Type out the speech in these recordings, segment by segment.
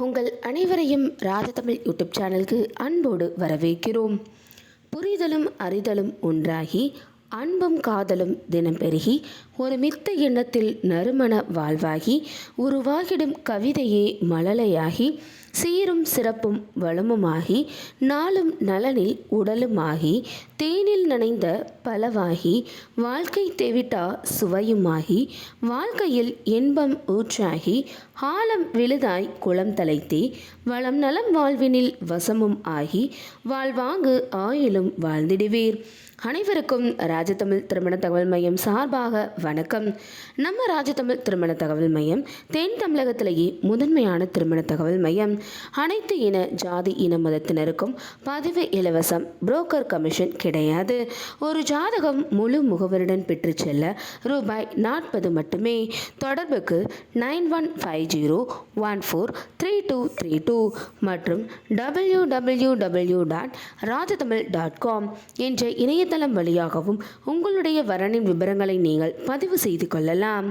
உங்கள் அனைவரையும் ராஜதமிழ் யூடியூப் சேனலுக்கு அன்போடு வரவேற்கிறோம். புரிதலும் அறிதலும் ஒன்றாகி அன்பும் காதலும் தினம் பெருகி ஒரு மித்த எண்ணத்தில் நறுமண வாழ்வாகி உருவாகிடும் கவிதையே மழலையாகி சீரும் சிறப்பும் வளமுமாகி நாளும் நலனில் உடலுமாகி தேனில் நனைந்த பலவாகி வாழ்க்கை தேவிட்டா சுவையுமாகி வாழ்க்கையில் இன்பம் ஊற்றாகி ஆழம் விழுதாய் குளம் தலைத்தே வளம் நலம் வாழ்வினில் வசமும் ஆகி வாழ்வாங்கு ஆயிலும் வாழ்ந்திடுவீர். அனைவருக்கும் ராஜதமிழ் திருமண தகவல் மையம் சார்பாக வணக்கம். நம்ம ராஜதமிழ் திருமண தகவல் மையம் தென் தமிழகத்திலேயே முதன்மையான திருமண தகவல் மையம். அனைத்து இன ஜாதி இன மதத்தினருக்கும் பதிவு இலவசம், புரோக்கர் கமிஷன் கிடையாது. ஒரு ஜாதகம் முழு முகவருடன் பெற்று செல்ல ரூபாய் 40 மட்டுமே. தொடர்புக்கு 9150143232 மற்றும் www.rajathamil.com என்ற இணையதளம் வழியாகவும் உங்களுடைய வரனின் விவரங்களை நீங்கள் பதிவு செய்து கொள்ளலாம்.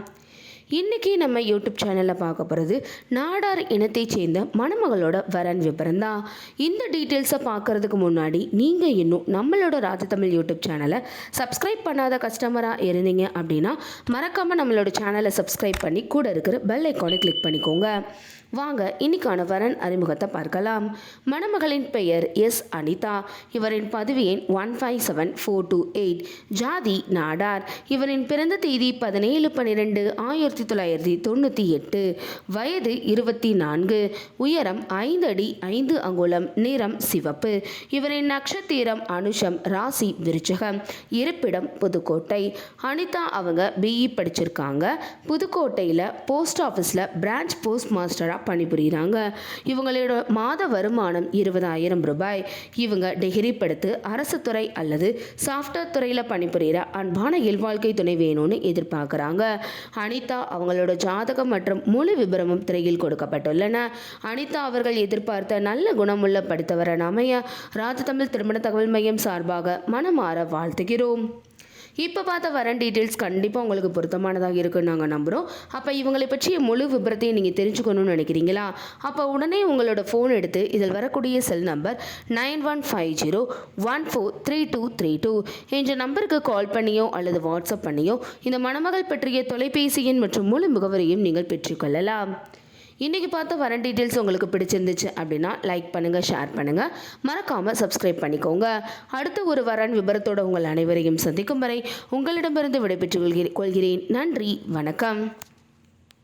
இன்றைக்கி நம்ம யூடியூப் சேனலில் பார்க்க போகிறது நாடார் இனத்தைச் சேர்ந்த மணமகளோட வரன் விவரம் தான். இந்த டீட்டெயில்ஸை பார்க்குறதுக்கு முன்னாடி நீங்கள் இன்னும் நம்மளோட ராஜதமிழ் யூடியூப் சேனலை சப்ஸ்கிரைப் பண்ணாத கஸ்டமராக இருந்தீங்க அப்படின்னா மறக்காமல் நம்மளோட சேனலை சப்ஸ்கிரைப் பண்ணி கூட இருக்கிற பெல் ஐக்கானை கிளிக் பண்ணிக்கோங்க. வாங்க இன்னைக்கான வரன் அறிமுகத்தை பார்க்கலாம். மணமகளின் பெயர் எஸ் அனிதா. இவரின் பதவி எண் 157428. ஜாதி நாடார். இவரின் பிறந்த தேதி 17/12/1998. வயது 24. உயரம் 5 அடி 5 அங்குலம். நிறம் சிவப்பு. இவரின் நட்சத்திரம் அனுஷம். ராசி விருச்சகம். இருப்பிடம் புதுக்கோட்டை. அனிதா அவங்க பிஇ படிச்சிருக்காங்க. புதுக்கோட்டையில் போஸ்ட் ஆஃபீஸில் பிரான்ச் போஸ்ட் மாஸ்டராக பணிபுரிகிறாங்க. இவங்களோட மாத வருமானம் 20,000 ரூபாய். இவங்க டிகிரி படித்து அரசு துறை அல்லது சாஃப்ட்வேர் துறையில் பணிபுரிகிற அன்பான இல்வாழ்க்கை துணை வேணும்னு எதிர்பார்க்குறாங்க. அனிதா அவங்களோட ஜாதகம் மற்றும் முழு விபரமும் திரையில் கொடுக்கப்பட்டுள்ளன. அனிதா அவர்கள் எதிர்பார்த்த நல்ல குணமுள்ள படித்தவரன் அமைய ராஜதமிழ் திருமண தகவல் மையம் சார்பாக மனமாற வாழ்த்துகிறோம். இப்போ பார்த்த வரன் டீட்டெயில்ஸ் கண்டிப்பாக உங்களுக்கு பொருத்தமானதாக இருக்குன்னு நாங்கள் நம்புகிறோம். அப்போ இவங்களை பற்றிய முழு விபரத்தையும் நீங்கள் தெரிஞ்சுக்கணும்னு நினைக்கிறீங்களா? அப்போ உடனே உங்களோட ஃபோன் எடுத்து இதில் வரக்கூடிய செல் நம்பர் 9150143232 என்ற நம்பருக்கு கால் பண்ணியோ அல்லது வாட்ஸ்அப் பண்ணியோ இந்த மணமகள் பற்றிய தொலைபேசி எண் மற்றும் முழு முகவரியும் நீங்கள் பெற்றுக்கொள்ளலாம். இன்றைக்கி பார்த்த வரன் டீட்டெயில்ஸ் உங்களுக்கு பிடிச்சிருந்துச்சு அப்படின்னா லைக் பண்ணுங்கள், ஷேர் பண்ணுங்கள், மறக்காமல் சப்ஸ்கிரைப் பண்ணிக்கோங்க. அடுத்த ஒரு வரன் விபரத்தோடு உங்கள் அனைவரையும் சந்திக்கும் வரை உங்களிடமிருந்து விடைபெற்றுக் கொள்கிறேன். நன்றி, வணக்கம்.